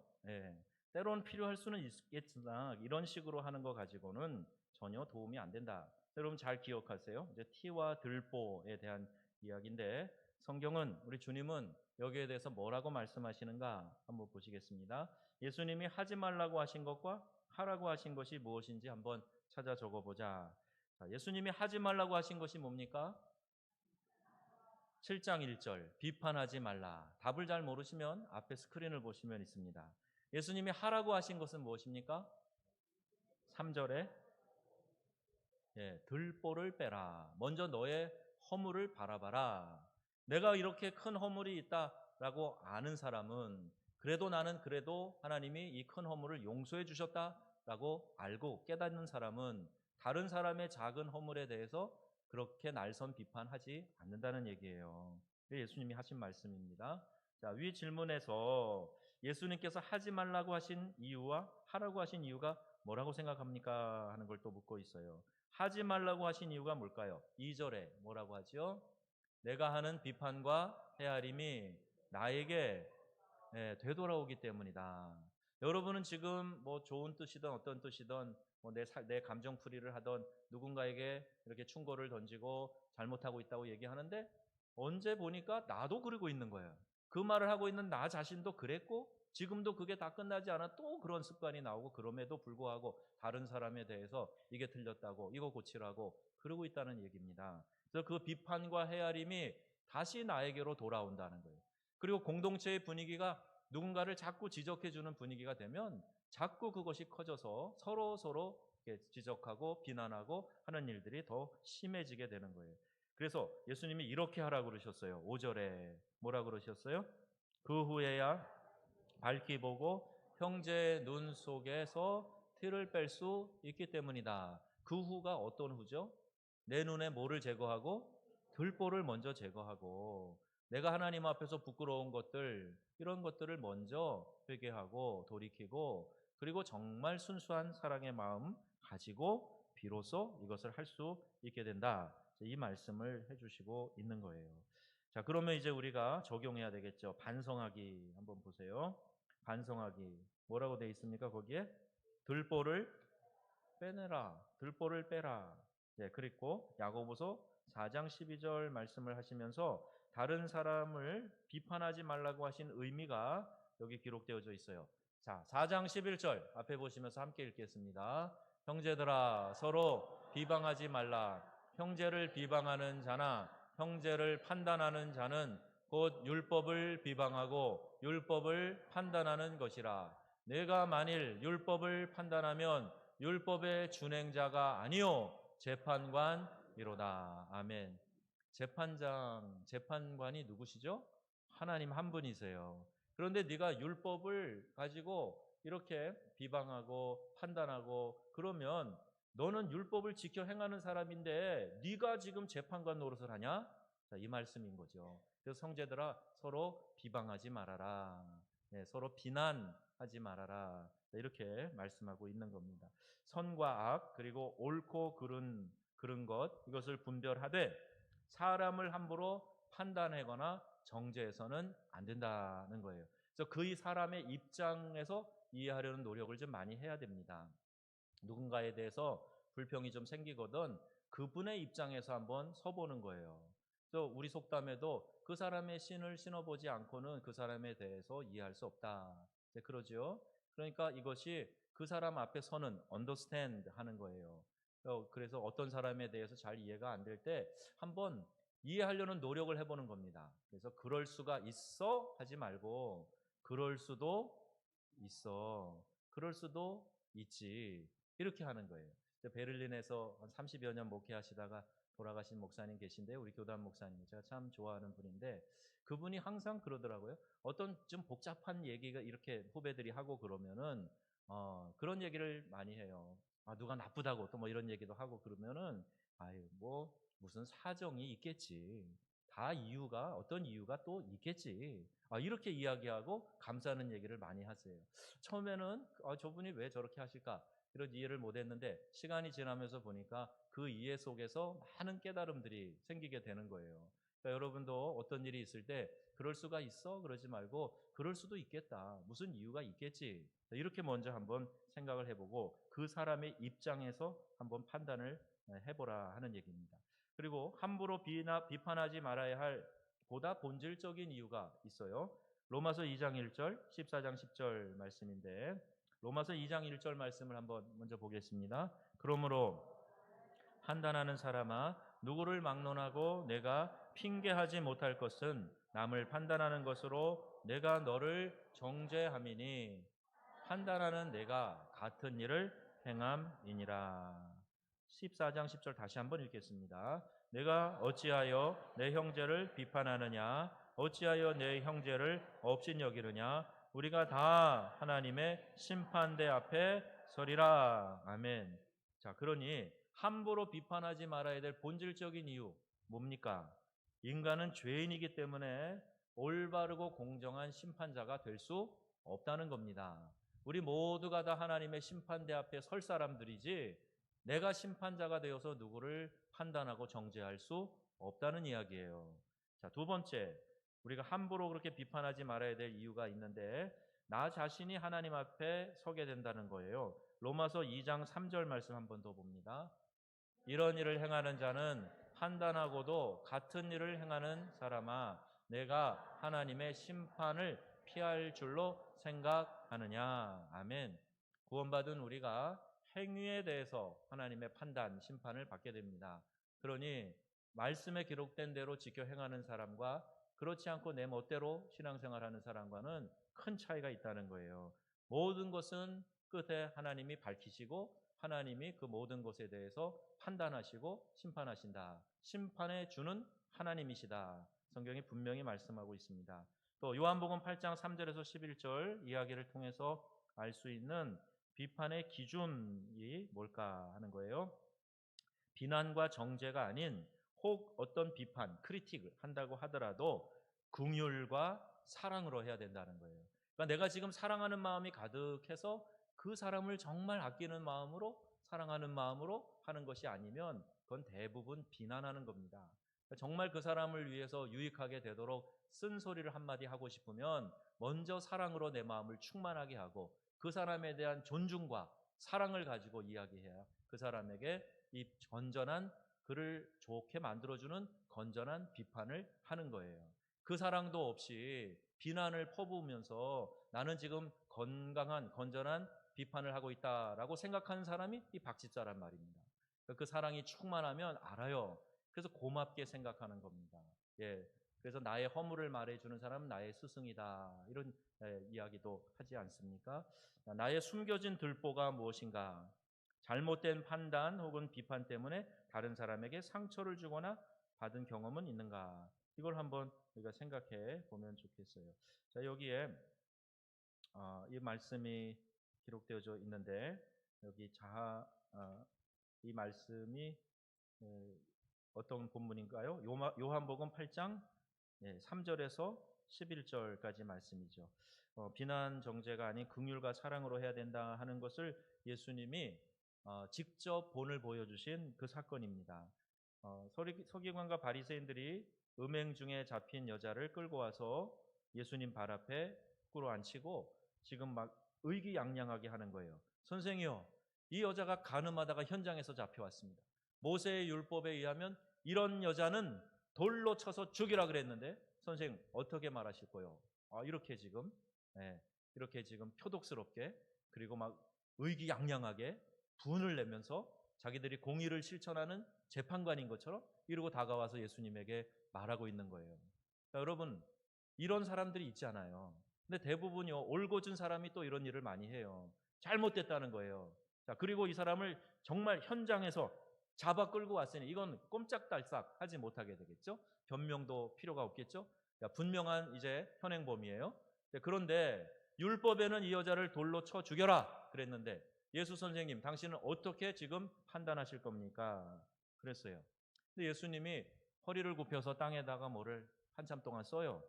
때론 필요할 수는 있겠으나 이런 식으로 하는 거 가지고는 전혀 도움이 안 된다. 여러분 잘 기억하세요. 이제 티와 들보에 대한 이야기인데 성경은, 우리 주님은 여기에 대해서 뭐라고 말씀하시는가 한번 보시겠습니다. 예수님이 하지 말라고 하신 것과 하라고 하신 것이 무엇인지 한번 찾아 적어보자. 자, 예수님이 하지 말라고 하신 것이 뭡니까? 7장 1절 비판하지 말라. 답을 잘 모르시면 앞에 스크린을 보시면 있습니다. 예수님이 하라고 하신 것은 무엇입니까? 3절에 들보를 빼라. 먼저 너의 허물을 바라봐라. 내가 이렇게 큰 허물이 있다라고 아는 사람은 그래도 하나님이 이 큰 허물을 용서해 주셨다라고 알고 깨닫는 사람은 다른 사람의 작은 허물에 대해서 그렇게 날선 비판하지 않는다는 얘기예요. 예수님이 하신 말씀입니다. 자, 위 질문에서 예수님께서 하지 말라고 하신 이유와 하라고 하신 이유가 뭐라고 생각합니까? 하는 걸 또 묻고 있어요. 하지 말라고 하신 이유가 뭘까요? 2절에 뭐라고 하죠? 내가 하는 비판과 헤아림이 나에게 되돌아오기 때문이다. 여러분은 지금 뭐 좋은 뜻이든 어떤 뜻이든 뭐 내 감정풀이를 하던 누군가에게 이렇게 충고를 던지고 잘못하고 있다고 얘기하는데 언제 보니까 나도 그러고 있는 거예요. 그 말을 하고 있는 나 자신도 그랬고 지금도 그게 다 끝나지 않아 또 그런 습관이 나오고 그럼에도 불구하고 다른 사람에 대해서 이게 틀렸다고 이거 고치라고 그러고 있다는 얘기입니다. 그래서 그 비판과 헤아림이 다시 나에게로 돌아온다는 거예요. 그리고 공동체의 분위기가 누군가를 자꾸 지적해주는 분위기가 되면 자꾸 그것이 커져서 서로 지적하고 비난하고 하는 일들이 더 심해지게 되는 거예요. 그래서 예수님이 이렇게 하라고 그러셨어요. 5절에 뭐라고 그러셨어요? 그 후에야 밝히 보고 형제의 눈 속에서 티를 뺄 수 있기 때문이다. 그 후가 어떤 후죠? 내 눈에 뭐를 제거하고 들보를 먼저 제거하고 내가 하나님 앞에서 부끄러운 것들 이런 것들을 먼저 회개하고 돌이키고 그리고 정말 순수한 사랑의 마음 가지고 비로소 이것을 할 수 있게 된다. 이 말씀을 해주시고 있는 거예요. 자, 그러면 이제 우리가 적용해야 되겠죠. 반성하기 한번 보세요. 반성하기 뭐라고 되어 있습니까? 거기에 들보를 빼내라. 들보를 빼라. 네, 그리고 야고보서 4장 12절 말씀을 하시면서 다른 사람을 비판하지 말라고 하신 의미가 여기 기록되어져 있어요. 자, 4장 11절 앞에 보시면서 함께 읽겠습니다. 형제들아 서로 비방하지 말라. 형제를 비방하는 자나 형제를 판단하는 자는 곧 율법을 비방하고 율법을 판단하는 것이라. 내가 만일 율법을 판단하면 율법의 준행자가 아니요 재판관이로다. 아멘. 재판관이 누구시죠? 하나님 한 분이세요. 그런데 네가 율법을 가지고 이렇게 비방하고 판단하고 그러면 너는 율법을 지켜 행하는 사람인데 네가 지금 재판관 노릇을 하냐? 자, 이 말씀인 거죠. 그래서 성제들아 서로 비방하지 말아라. 네, 서로 비난하지 말아라. 이렇게 말씀하고 있는 겁니다. 선과 악 그리고 옳고 그른 것 이것을 분별하되 사람을 함부로 판단하거나 정죄해서는 안 된다는 거예요. 그래서 그 사람의 입장에서 이해하려는 노력을 좀 많이 해야 됩니다. 누군가에 대해서 불평이 좀 생기거든 그분의 입장에서 한번 서보는 거예요. 또 우리 속담에도 그 사람의 신을 신어보지 않고는 그 사람에 대해서 이해할 수 없다. 그러죠. 그러니까 이것이 그 사람 앞에 서는 understand 하는 거예요. 그래서 어떤 사람에 대해서 잘 이해가 안 될 때 한번 이해하려는 노력을 해보는 겁니다. 그래서 그럴 수가 있어 하지 말고 그럴 수도 있어. 그럴 수도 있지. 이렇게 하는 거예요. 베를린에서 한 30여 년 목회하시다가 돌아가신 목사님 계신데 우리 교단 목사님 제가 참 좋아하는 분인데 그분이 항상 그러더라고요. 어떤 좀 복잡한 얘기가 이렇게 후배들이 하고 그러면은 그런 얘기를 많이 해요. 아, 누가 나쁘다고 또 뭐 이런 얘기도 하고 그러면은 아유 뭐 무슨 사정이 있겠지. 다 이유가 어떤 이유가 또 있겠지. 이렇게 이야기하고 감싸는 얘기를 많이 하세요. 처음에는 저분이 왜 저렇게 하실까 이런 이해를 못했는데 시간이 지나면서 보니까 그 이해 속에서 많은 깨달음들이 생기게 되는 거예요. 그러니까 여러분도 어떤 일이 있을 때 그럴 수가 있어 그러지 말고 그럴 수도 있겠다 무슨 이유가 있겠지 이렇게 먼저 한번 생각을 해보고 그 사람의 입장에서 한번 판단을 해보라 하는 얘기입니다. 그리고 함부로 비판하지 말아야 할 보다 본질적인 이유가 있어요. 로마서 2장 1절, 14장 10절 말씀인데 로마서 2장 1절 말씀을 한번 먼저 보겠습니다. 그러므로 판단하는 사람아 누구를 막론하고 내가 핑계하지 못할 것은 남을 판단하는 것으로 내가 너를 정죄함이니 판단하는 내가 같은 일을 행함이니라. 14장 10절 다시 한번 읽겠습니다. 내가 어찌하여 내 형제를 비판하느냐 어찌하여 내 형제를 업신여기느냐 우리가 다 하나님의 심판대 앞에 서리라. 아멘. 자, 그러니 함부로 비판하지 말아야 될 본질적인 이유 뭡니까? 인간은 죄인이기 때문에 올바르고 공정한 심판자가 될 수 없다는 겁니다. 우리 모두가 다 하나님의 심판대 앞에 설 사람들이지 내가 심판자가 되어서 누구를 판단하고 정죄할 수 없다는 이야기예요. 자, 두 번째, 우리가 함부로 그렇게 비판하지 말아야 될 이유가 있는데 나 자신이 하나님 앞에 서게 된다는 거예요. 로마서 2장 3절 말씀 한 번 더 봅니다. 이런 일을 행하는 자는 판단하고도 같은 일을 행하는 사람아 내가 하나님의 심판을 피할 줄로 생각하느냐. 아멘. 구원받은 우리가 행위에 대해서 하나님의 판단, 심판을 받게 됩니다. 그러니 말씀에 기록된 대로 지켜 행하는 사람과 그렇지 않고 내 멋대로 신앙생활하는 사람과는 큰 차이가 있다는 거예요. 모든 것은 끝에 하나님이 밝히시고 하나님이 그 모든 것에 대해서 판단하시고 심판하신다. 심판의 주는 하나님이시다. 성경이 분명히 말씀하고 있습니다. 또 요한복음 8장 3절에서 11절 이야기를 통해서 알 수 있는 비판의 기준이 뭘까 하는 거예요. 비난과 정죄가 아닌 혹 어떤 비판, 크리틱을 한다고 하더라도 긍휼과 사랑으로 해야 된다는 거예요. 그러니까 내가 지금 사랑하는 마음이 가득해서 그 사람을 정말 아끼는 마음으로 사랑하는 마음으로 하는 것이 아니면 그건 대부분 비난하는 겁니다. 그러니까 정말 그 사람을 위해서 유익하게 되도록 쓴소리를 한마디 하고 싶으면 먼저 사랑으로 내 마음을 충만하게 하고 그 사람에 대한 존중과 사랑을 가지고 이야기해야 그 사람에게 이 건전한 그를 좋게 만들어주는 건전한 비판을 하는 거예요. 그 사랑도 없이 비난을 퍼부으면서 나는 지금 건강한 건전한 비판을 하고 있다라고 생각하는 사람이 이 박집사란 말입니다. 그 사랑이 충만하면 알아요. 그래서 고맙게 생각하는 겁니다. 예. 그래서 나의 허물을 말해주는 사람은 나의 스승이다. 이런 이야기도 하지 않습니까? 나의 숨겨진 들보가 무엇인가? 잘못된 판단 혹은 비판 때문에 다른 사람에게 상처를 주거나 받은 경험은 있는가? 이걸 한번 우리가 생각해 보면 좋겠어요. 자, 여기에 이 말씀이 기록되어져 있는데 여기 이 말씀이 어떤 본문인가요? 요한복음 8장 3절에서 11절까지 말씀이죠. 비난 정죄가 아닌 긍휼과 사랑으로 해야 된다 하는 것을 예수님이 직접 본을 보여주신 그 사건입니다. 서기관과 바리새인들이 음행 중에 잡힌 여자를 끌고 와서 예수님 발 앞에 끌어앉히고 지금 막 의기양양하게 하는 거예요. 선생이요, 이 여자가 간음하다가 현장에서 잡혀왔습니다. 모세의 율법에 의하면 이런 여자는 돌로 쳐서 죽이라 그랬는데 선생님 어떻게 말하실 거요? 이렇게 지금 이렇게 지금 표독스럽게 그리고 막 의기양양하게 분을 내면서 자기들이 공의를 실천하는 재판관인 것처럼 이러고 다가와서 예수님에게 말하고 있는 거예요. 자, 여러분 이런 사람들이 있잖아요. 근데 대부분요 올곧은 사람이 또 이런 일을 많이 해요. 잘못됐다는 거예요. 자, 그리고 이 사람을 정말 현장에서 잡아 끌고 왔으니 이건 꼼짝달싹 하지 못하게 되겠죠. 변명도 필요가 없겠죠. 분명한 이제 현행범이에요. 그런데 율법에는 이 여자를 돌로 쳐 죽여라 그랬는데 예수 선생님 당신은 어떻게 지금 판단하실 겁니까? 그랬어요. 근데 예수님이 허리를 굽혀서 땅에다가 뭐를 한참 동안 써요.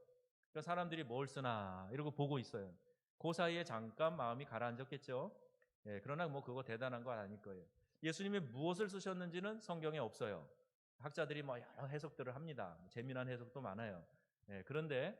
그러니까 사람들이 뭘 쓰나 이러고 보고 있어요. 그 사이에 잠깐 마음이 가라앉았겠죠. 그러나 뭐 그거 대단한 건 아닐 거예요. 예수님이 무엇을 쓰셨는지는 성경에 없어요. 학자들이 뭐 여러 해석들을 합니다. 재미난 해석도 많아요. 그런데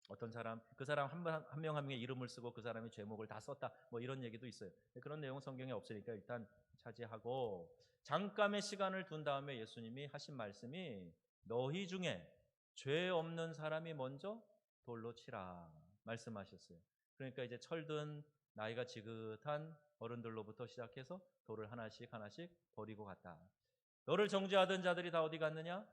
어떤 사람, 그 사람 한 명 한 명의 이름을 쓰고 그 사람의 죄목을 다 썼다. 뭐 이런 얘기도 있어요. 그런 내용은 성경에 없으니까 일단 차지하고 잠깐의 시간을 둔 다음에 예수님이 하신 말씀이 너희 중에 죄 없는 사람이 먼저 돌로 치라 말씀하셨어요. 그러니까 이제 철든 나이가 지긋한 어른들로부터 시작해서 돌을 하나씩 하나씩 버리고 갔다. 너를 정죄하던 자들이 다 어디 갔느냐?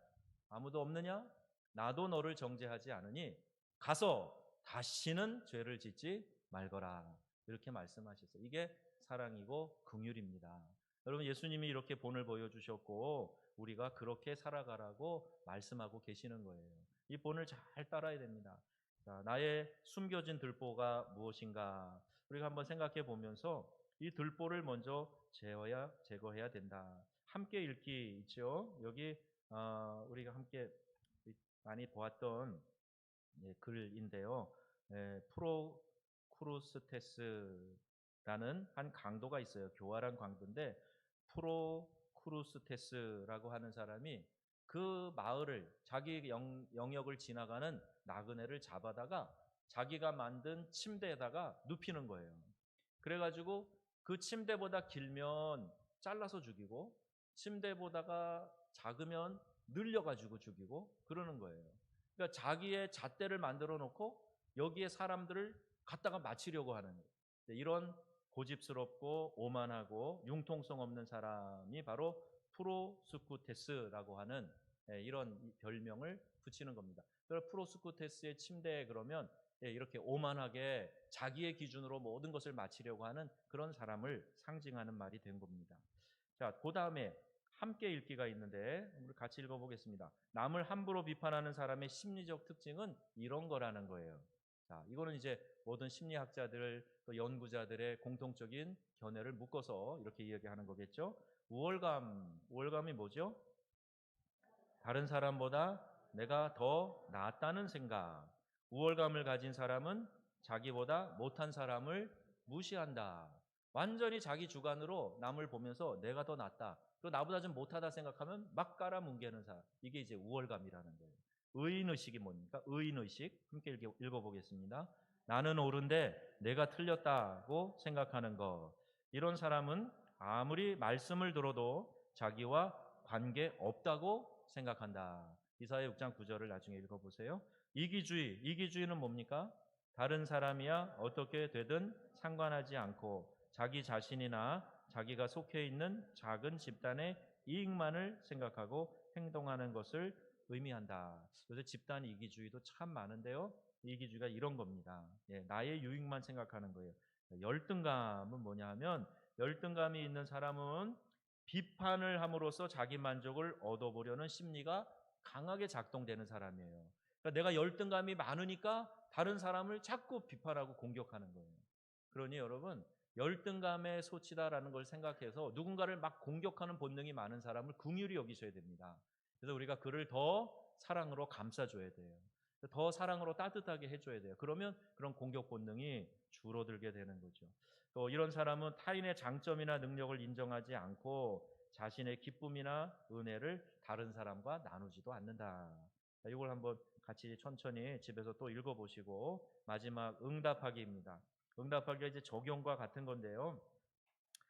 아무도 없느냐? 나도 너를 정죄하지 않으니 가서 다시는 죄를 짓지 말거라. 이렇게 말씀하셨어요. 이게 사랑이고 긍휼입니다. 여러분 예수님이 이렇게 본을 보여주셨고 우리가 그렇게 살아가라고 말씀하고 계시는 거예요. 이 본을 잘 따라야 됩니다. 자, 나의 숨겨진 들보가 무엇인가? 우리가 한번 생각해 보면서 이 들보를 먼저 제거해야 된다. 함께 읽기 있죠. 여기 우리가 함께 많이 보았던 글인데요. 프로크루스테스라는 한 강도가 있어요. 교활한 강도인데 프로크루스테스라고 하는 사람이 그 마을을 자기 영역을 지나가는 나그네를 잡아다가 자기가 만든 침대에다가 눕히는 거예요. 그래가지고 그 침대보다 길면 잘라서 죽이고 침대보다가 작으면 늘려가지고 죽이고 그러는 거예요. 그러니까 자기의 잣대를 만들어 놓고 여기에 사람들을 갖다가 맞추려고 하는 거예요. 이런 고집스럽고 오만하고 융통성 없는 사람이 바로 프로스쿠테스라고 하는 이런 별명을 붙이는 겁니다. 그래서 프로스쿠테스의 침대에 그러면 이렇게 오만하게 자기의 기준으로 모든 것을 마치려고 하는 그런 사람을 상징하는 말이 된 겁니다. 자, 그 다음에 함께 읽기가 있는데 우리 같이 읽어보겠습니다. 남을 함부로 비판하는 사람의 심리적 특징은 이런 거라는 거예요. 자, 이거는 이제 모든 심리학자들 또 연구자들의 공통적인 견해를 묶어서 이렇게 이야기하는 거겠죠. 우월감이 뭐죠? 다른 사람보다 내가 더 낫다는 생각. 우월감을 가진 사람은 자기보다 못한 사람을 무시한다. 완전히 자기 주관으로 남을 보면서 내가 더 낫다. 또 나보다 좀 못하다 생각하면 막 깔아뭉개는 사람. 이게 이제 우월감이라는 거예요. 의인의식이 뭡니까? 의인의식. 함께 읽어보겠습니다. 나는 옳은데 내가 틀렸다고 생각하는 것. 이런 사람은 아무리 말씀을 들어도 자기와 관계 없다고 생각한다. 이사야 6장 9절을 나중에 읽어보세요. 이기주의는 뭡니까? 다른 사람이야 어떻게 되든 상관하지 않고 자기 자신이나 자기가 속해 있는 작은 집단의 이익만을 생각하고 행동하는 것을 의미한다. 요새 집단 이기주의도 참 많은데요. 이기주의가 이런 겁니다. 나의 유익만 생각하는 거예요. 열등감은 뭐냐 하면 열등감이 있는 사람은 비판을 함으로써 자기 만족을 얻어보려는 심리가 강하게 작동되는 사람이에요. 그러니까 내가 열등감이 많으니까 다른 사람을 자꾸 비판하고 공격하는 거예요. 그러니 여러분 열등감의 소치다라는 걸 생각해서 누군가를 막 공격하는 본능이 많은 사람을 긍휼히 여기셔야 됩니다. 그래서 우리가 그를 더 사랑으로 감싸줘야 돼요. 더 사랑으로 따뜻하게 해줘야 돼요. 그러면 그런 공격 본능이 줄어들게 되는 거죠. 또 이런 사람은 타인의 장점이나 능력을 인정하지 않고 자신의 기쁨이나 은혜를 다른 사람과 나누지도 않는다. 이걸 한번 같이 천천히 집에서 또 읽어보시고 마지막 응답하기입니다. 응답하기가 이제 적용과 같은 건데요.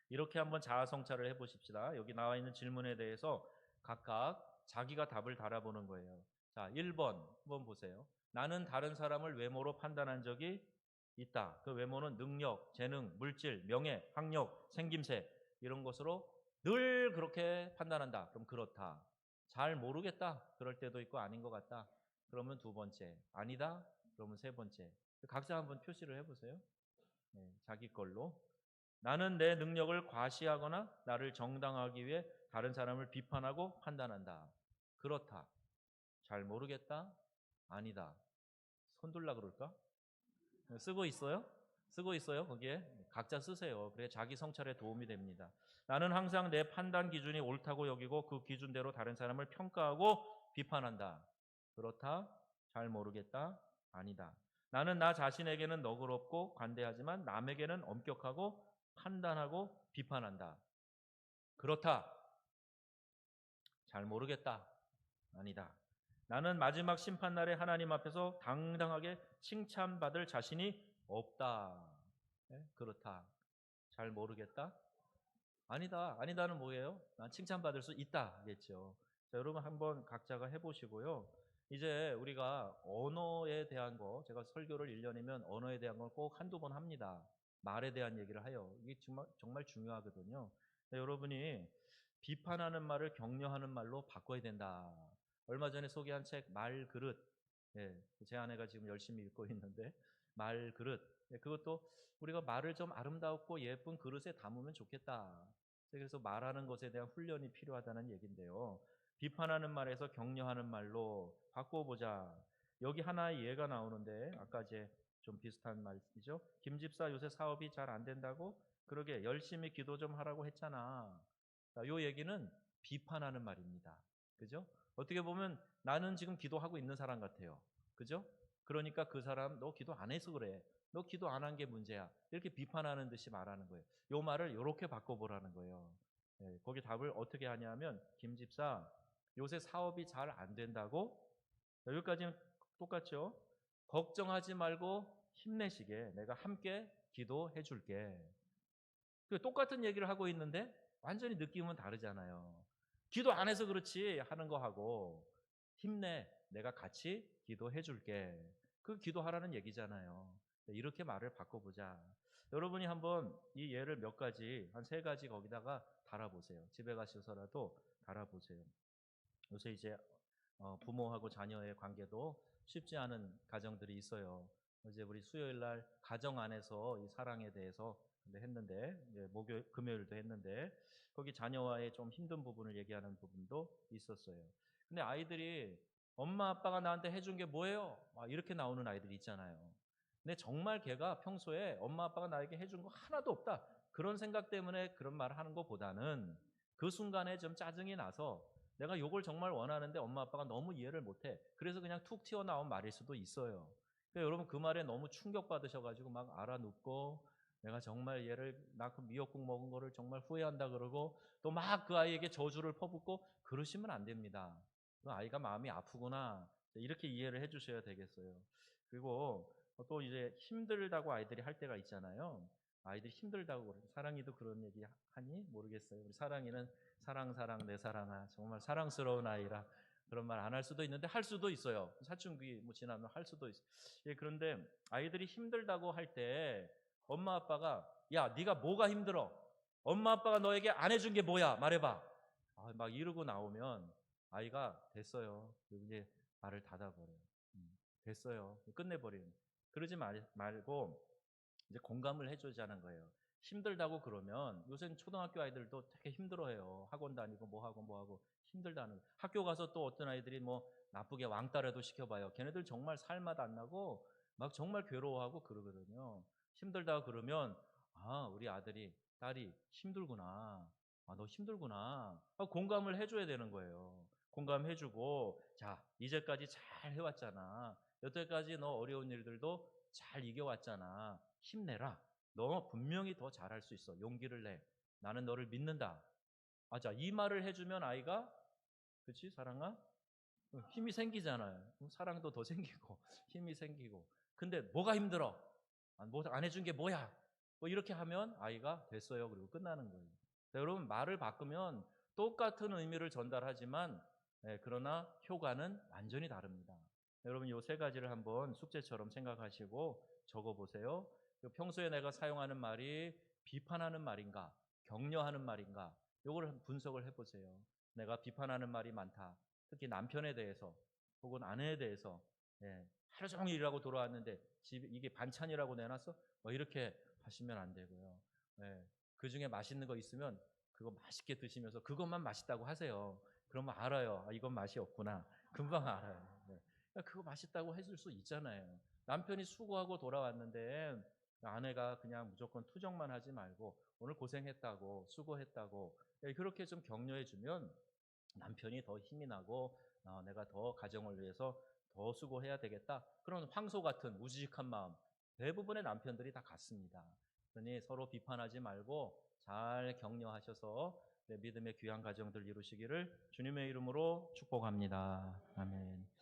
이렇게 한번 자아성찰을 해보십시다. 여기 나와 있는 질문에 대해서 각각 자기가 답을 달아보는 거예요. 자, 1번 한번 보세요. 나는 다른 사람을 외모로 판단한 적이 있다. 그 외모는 능력, 재능, 물질, 명예, 학력, 생김새 이런 것으로 늘 그렇게 판단한다. 그럼 그렇다. 잘 모르겠다. 그럴 때도 있고 아닌 것 같다. 그러면 두 번째. 아니다. 그러면 세 번째. 각자 한번 표시를 해보세요. 자기 걸로. 나는 내 능력을 과시하거나 나를 정당화하기 위해 다른 사람을 비판하고 판단한다. 그렇다. 잘 모르겠다. 아니다. 손들라 그럴까? 쓰고 있어요? 쓰고 있어요? 거기에 각자 쓰세요. 그래 자기 성찰에 도움이 됩니다. 나는 항상 내 판단 기준이 옳다고 여기고 그 기준대로 다른 사람을 평가하고 비판한다. 그렇다. 잘 모르겠다. 아니다. 나는 나 자신에게는 너그럽고 관대하지만 남에게는 엄격하고 판단하고 비판한다. 그렇다. 잘 모르겠다. 아니다. 나는 마지막 심판날에 하나님 앞에서 당당하게 칭찬받을 자신이 없다. 그렇다. 잘 모르겠다. 아니다. 아니다는 뭐예요? 난 칭찬받을 수 있다겠죠. 자, 여러분 한번 각자가 해보시고요. 이제 우리가 언어에 대한 거, 제가 설교를 1년이면 언어에 대한 걸 꼭 한두 번 합니다. 말에 대한 얘기를 해요. 이게 정말 중요하거든요. 여러분이 비판하는 말을 격려하는 말로 바꿔야 된다. 얼마 전에 소개한 책 말그릇. 제 아내가 지금 열심히 읽고 있는데 말그릇. 그것도 우리가 말을 좀 아름답고 예쁜 그릇에 담으면 좋겠다. 그래서 말하는 것에 대한 훈련이 필요하다는 얘기인데요. 비판하는 말에서 격려하는 말로 바꿔보자. 여기 하나의 예가 나오는데 아까 이제 좀 비슷한 말이죠. 김 집사 요새 사업이 잘 안 된다고? 그러게 열심히 기도 좀 하라고 했잖아. 자, 요 얘기는 비판하는 말입니다. 그죠? 어떻게 보면 나는 지금 기도하고 있는 사람 같아요. 그죠? 그러니까 그 사람 너 기도 안 해서 그래. 너 기도 안 한 게 문제야. 이렇게 비판하는 듯이 말하는 거예요. 요 말을 이렇게 바꿔보라는 거예요. 거기 답을 어떻게 하냐면 김 집사 요새 사업이 잘 안 된다고? 여기까지는 똑같죠? 걱정하지 말고 힘내시게 내가 함께 기도해 줄게. 똑같은 얘기를 하고 있는데 완전히 느낌은 다르잖아요. 기도 안 해서 그렇지 하는 거하고 힘내 내가 같이 기도해 줄게. 그 기도하라는 얘기잖아요. 이렇게 말을 바꿔보자. 여러분이 한번 이 예를 몇 가지, 한 세 가지 거기다가 달아보세요. 집에 가셔서라도 달아보세요. 요새 이제 부모하고 자녀의 관계도 쉽지 않은 가정들이 있어요. 어제 우리 수요일 날 가정 안에서 이 사랑에 대해서 했는데, 금요일도 했는데, 거기 자녀와의 좀 힘든 부분을 얘기하는 부분도 있었어요. 근데 아이들이 엄마 아빠가 나한테 해준 게 뭐예요? 막 이렇게 나오는 아이들이 있잖아요. 근데 정말 걔가 평소에 엄마 아빠가 나에게 해준 거 하나도 없다. 그런 생각 때문에 그런 말을 하는 것보다는 그 순간에 좀 짜증이 나서 내가 요걸 정말 원하는데 엄마 아빠가 너무 이해를 못해. 그래서 그냥 툭 튀어나온 말일 수도 있어요. 그러니까 여러분 그 말에 너무 충격받으셔가지고 막 알아눕고 내가 정말 얘를 낳고 미역국 먹은 거를 정말 후회한다 그러고 또 막 그 아이에게 저주를 퍼붓고 그러시면 안 됩니다. 그 아이가 마음이 아프구나. 이렇게 이해를 해 주셔야 되겠어요. 그리고 또 이제 힘들다고 아이들이 할 때가 있잖아요. 아이들이 힘들다고 그래요. 사랑이도 그런 얘기 하니 모르겠어요. 우리 사랑이는 사랑 내 사랑아 정말 사랑스러운 아이라 그런 말 안 할 수도 있는데 할 수도 있어요. 사춘기 뭐 지나면 할 수도 있어요. 예, 그런데 아이들이 힘들다고 할 때 엄마 아빠가 야 네가 뭐가 힘들어? 엄마 아빠가 너에게 안 해준 게 뭐야? 말해봐. 막 이러고 나오면 아이가 됐어요. 그리고 이제 말을 닫아버려요. 됐어요. 끝내버려요. 그러지 말고 이제 공감을 해주자는 거예요. 힘들다고 그러면 요새는 초등학교 아이들도 되게 힘들어해요. 학원 다니고 뭐 하고 힘들다는. 학교 가서 또 어떤 아이들이 뭐 나쁘게 왕따라도 시켜봐요. 걔네들 정말 살맛 안 나고 막 정말 괴로워하고 그러거든요. 힘들다 그러면 우리 아들이 딸이 힘들구나. 너 힘들구나. 공감을 해줘야 되는 거예요. 공감해주고 자 이제까지 잘 해왔잖아. 여태까지 너 어려운 일들도 잘 이겨왔잖아. 힘내라. 너 분명히 더 잘할 수 있어. 용기를 내. 나는 너를 믿는다. 자, 이 말을 해주면 아이가, 그치, 사랑아? 힘이 생기잖아요. 사랑도 더 생기고, 힘이 생기고. 근데 뭐가 힘들어? 뭐 안 해준 게 뭐야? 뭐 이렇게 하면 아이가 됐어요. 그리고 끝나는 거예요. 여러분, 말을 바꾸면 똑같은 의미를 전달하지만, 그러나 효과는 완전히 다릅니다. 여러분, 이 세 가지를 한번 숙제처럼 생각하시고 적어보세요. 평소에 내가 사용하는 말이 비판하는 말인가, 격려하는 말인가, 요걸 분석을 해보세요. 내가 비판하는 말이 많다. 특히 남편에 대해서 혹은 아내에 대해서 하루 종일 일하고 돌아왔는데 집에 이게 반찬이라고 내놨어? 뭐 이렇게 하시면 안 되고요. 그 중에 맛있는 거 있으면 그거 맛있게 드시면서 그것만 맛있다고 하세요. 그러면 알아요. 이건 맛이 없구나. 금방 알아요. 그거 맛있다고 해줄 수 있잖아요. 남편이 수고하고 돌아왔는데 아내가 그냥 무조건 투정만 하지 말고 오늘 고생했다고 수고했다고 그렇게 좀 격려해 주면 남편이 더 힘이 나고 내가 더 가정을 위해서 더 수고해야 되겠다. 그런 황소 같은 우직한 마음 대부분의 남편들이 다 같습니다. 그러니 서로 비판하지 말고 잘 격려하셔서 믿음의 귀한 가정들 이루시기를 주님의 이름으로 축복합니다. 아멘.